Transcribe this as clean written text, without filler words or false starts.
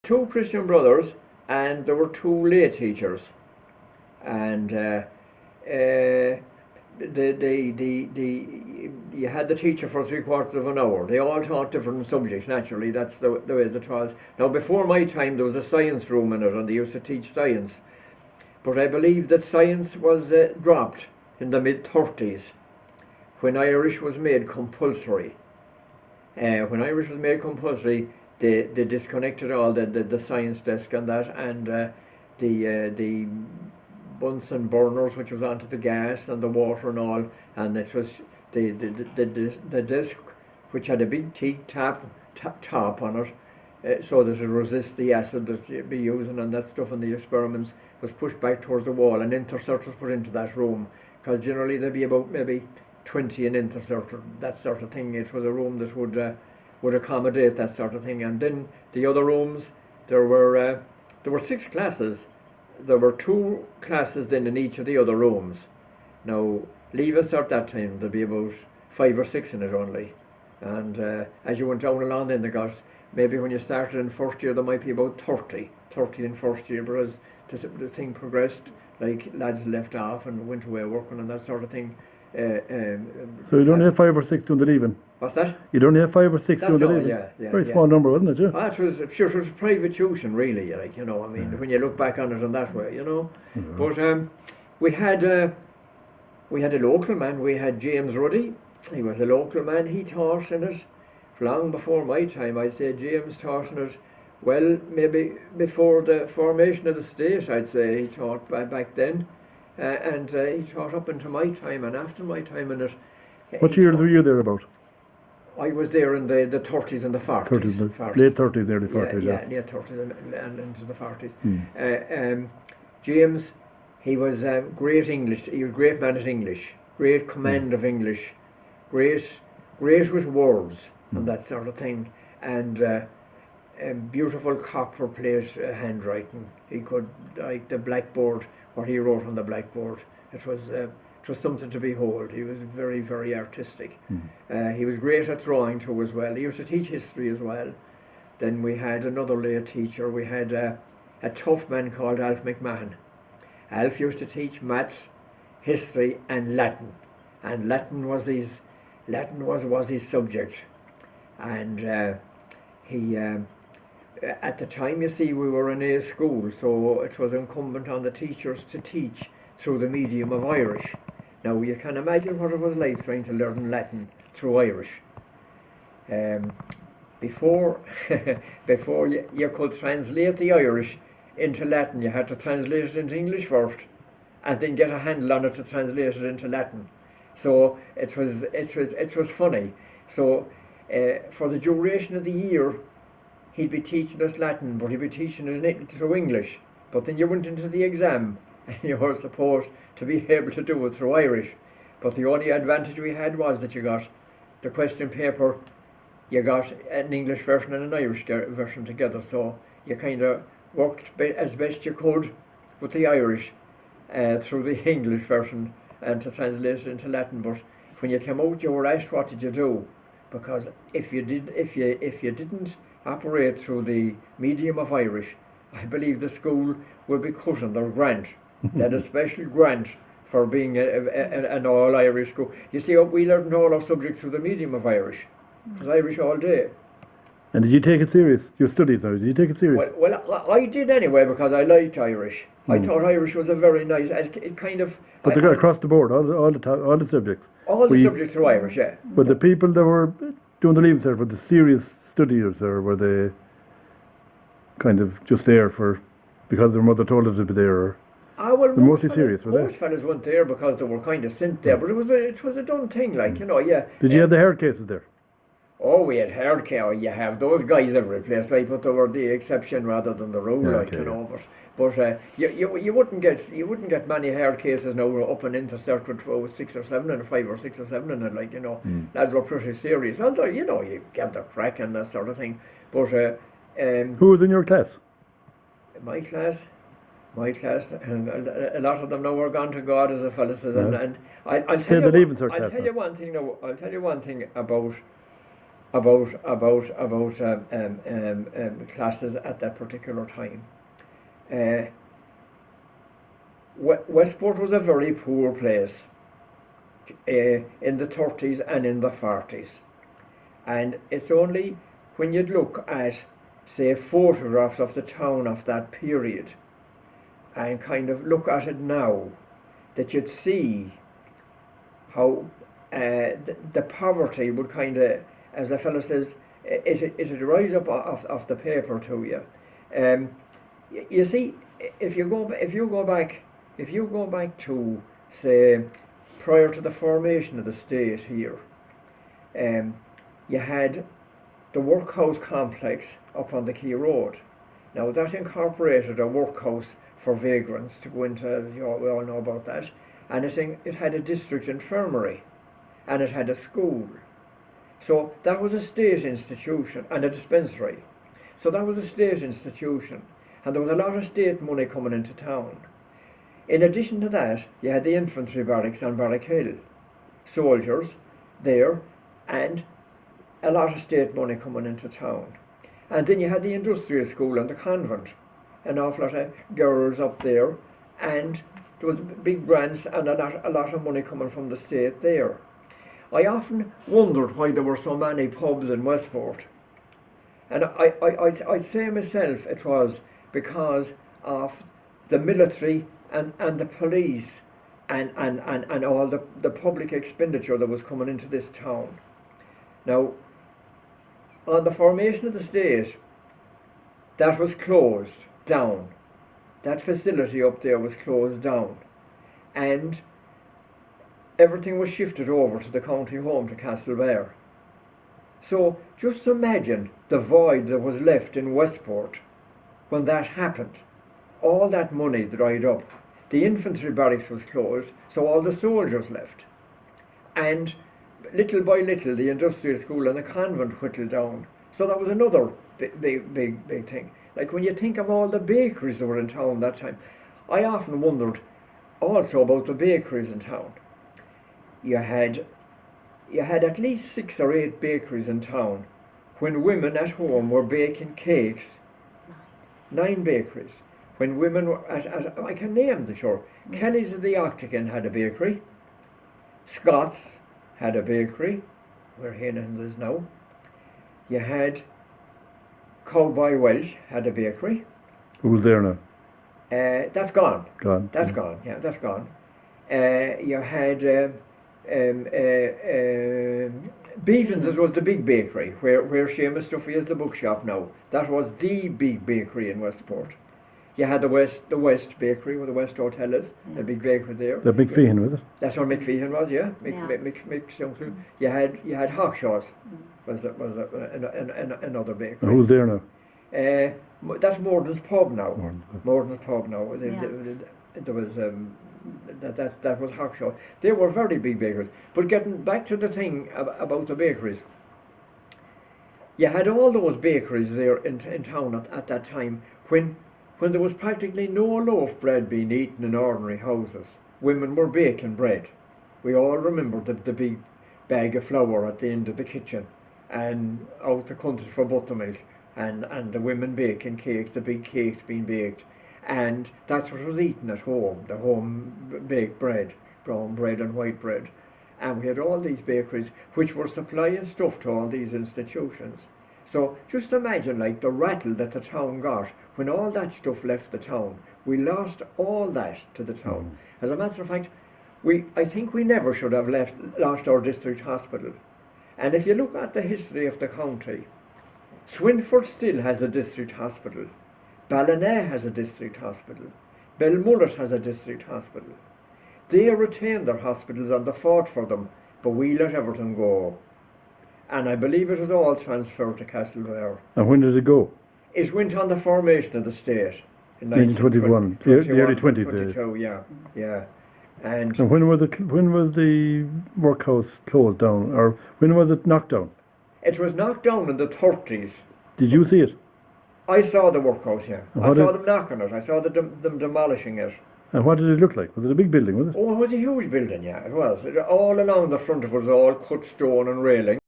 two Christian brothers, and there were two lay teachers, and you had the teacher for 3/4 of an hour. They all taught different subjects. Naturally, that's the way it was. Now, before my time, there was a science room in it, and they used to teach science. But I believe that science was dropped in the mid-30s when Irish was made compulsory. When Irish was made compulsory, they disconnected all the science desk and that, and the Bunsen burners, which was onto the gas and the water and all, and it was the desk, which had a big teak top on it, so that it resist the acid that you'd be using and that stuff in the experiments, was pushed back towards the wall, and inserts was put into that room, because generally there'd be about maybe 20 in insert, that sort of thing. It was a room that would accommodate that sort of thing. And then the other rooms, there were 6 classes. There were 2 classes then in each of the other rooms. Now, leave insert that time, there'd be about 5 or 6 in it only. And as you went down along, then they got, maybe when you started in first year, there might be about 30 in first year, but as the thing progressed, like lads left off and went away working and that sort of thing. So you'd only have 5 or 6 doing the leaving? What's that? You'd only have 5 or 6 That's doing the all, leaving? yeah. Very small number, wasn't it? Yeah. It was a private tuition, really, like, you know, I mean, when you look back on it in that way, you know. Mm-hmm. But we had a local man. We had James Ruddy. He was a local man. He taught in it long before my time. I'd say James taught in it, well, maybe before the formation of the state, I'd say he taught back then. And he taught up into my time and after my time in it. What years were you there about? I was there in the 30s and the 40s. Late 30s, early 40s. Yeah, late 30s and into the 40s. James, he was great English. He was a great man at English. Great command of English. Great with words and that sort of thing. And beautiful copper plate handwriting. He could, like the blackboard, what he wrote on the blackboard. It was something to behold. He was very, very artistic. He was great at drawing too as well. He used to teach history as well. Then we had another lay teacher. We had a tough man called Alf McMahon. Alf used to teach maths, history and Latin. And Latin was his subject. And he at the time, you see, we were in a school, so it was incumbent on the teachers to teach through the medium of Irish. Now, you can imagine what it was like trying to learn Latin through Irish. Before you could translate the Irish into Latin, you had to translate it into English first, and then get a handle on it to translate it into Latin. So it was funny. So for the duration of the year, he'd be teaching us Latin, but he'd be teaching it through English. But then you went into the exam, and you were supposed to be able to do it through Irish. But the only advantage we had was that you got the question paper, you got an English version and an Irish version together. So you kind of worked as best you could with the Irish through the English version and to translate it into Latin. But when you came out, you were asked, what did you do? Because if you didn't operate through the medium of Irish, I believe the school would be cutting their grant. They had a special grant for being an all-Irish school. You see, we learned all our subjects through the medium of Irish. It was Irish all day. And did you take it serious? Your studies now, did you take it serious? Well, I did anyway, because I liked Irish. I thought Irish was a very nice, it kind of... But they got across the board, all the subjects? All the subjects through Irish, yeah. But the people that were doing the leaving cert, were the serious studiers, or were they kind of just there because their mother told them to be there? Or Well, mostly serious, were they? Most fellas went there because they were kind of sent there, but it was a done thing, like, you know, yeah. Did you have the hair cases there? Oh, we had hard care. You have those guys every place, like, but they were the exception rather than the rule, you know. But you wouldn't get many hard cases now up and into cert with 6 or 7 and 5 or 6 or 7 and like, you know, lads were pretty serious. Although, you know, you gave the crack and that sort of thing. But who was in your class? My class, and a lot of them now are gone to God, as a fellow says, and I'll tell you one thing now. I'll tell you one thing about classes at that particular time. Westport was a very poor place in the 30s and in the 40s, and it's only when you'd look at, say, photographs of the town of that period and kind of look at it now that you'd see how the poverty would kind of, as a fellow says, it'd rise up off the paper to you. You see, if you go back to, say, prior to the formation of the state here, you had the workhouse complex up on the Key Road. Now that incorporated a workhouse for vagrants to go into, we all know about that, and it had a district infirmary, and it had a school. So that was a state institution, and a dispensary. So that was a state institution, and there was a lot of state money coming into town. In addition to that, you had the infantry barracks on Barrack Hill, soldiers there, and a lot of state money coming into town. And then you had the industrial school and the convent, an awful lot of girls up there, and there was big grants and a lot of money coming from the state there. I often wondered why there were so many pubs in Westport. And I'd say myself it was because of the military and the police and all the public expenditure that was coming into this town. Now, on the formation of the state, that was closed down. That facility up there was closed down. And everything was shifted over to the county home, to Castlebar. So just imagine the void that was left in Westport when that happened. All that money dried up. The infantry barracks was closed, so all the soldiers left. And little by little, the industrial school and the convent whittled down. So that was another big thing. Like when you think of all the bakeries that were in town that time, I often wondered also about the bakeries in town. You had at least 6 or 8 bakeries in town when women at home were baking cakes. 9 bakeries. When women were I can name the sure. Kelly's of the Octagon had a bakery. Scott's had a bakery, where Hanahan's is now. You had Cowboy Welsh had a bakery. Who's there now? That's gone. Gone. That's gone. Yeah, that's gone. You had Beaton's was the big bakery, where Seamus Duffy is the bookshop now. That was the big bakery in Westport. You had the West Bakery, where the West Hotel is, a big bakery there. The big Feehan, was it? That's where McFeehan was, yeah. Mick You had Hawkshaw's, was another bakery. And who's there now? That's Morden's Pub now. Morden's Pub now. There was that was Hawkshaw. They were very big bakeries. But getting back to the thing about the bakeries, you had all those bakeries there in town at that time when there was practically no loaf bread being eaten in ordinary houses. Women were baking bread. We all remember the big bag of flour at the end of the kitchen and out the country for buttermilk and the women baking cakes, the big cakes being baked. And that's what was eaten at home, the home baked bread, brown bread and white bread. And we had all these bakeries which were supplying stuff to all these institutions. So just imagine like the rattle that the town got when all that stuff left the town. We lost all that to the town. As a matter of fact, I think we never should have lost our district hospital. And if you look at the history of the county, Swinford still has a district hospital. Ballina has a district hospital. Belmullet has a district hospital. They retained their hospitals and they fought for them, but we let everything go. And I believe it was all transferred to Castlebar. And when did it go? It went on the formation of the state in 1921, the early 20s. 22, yeah. And when was the workhouse closed down, or when was it knocked down? It was knocked down in the 30s. Did you see it? I saw the workhouse, yeah. I saw them knocking it. I saw them demolishing it. And what did it look like? Was it a big building, was it? Oh, it was a huge building, yeah, it was. All along the front of it was all cut stone and railing.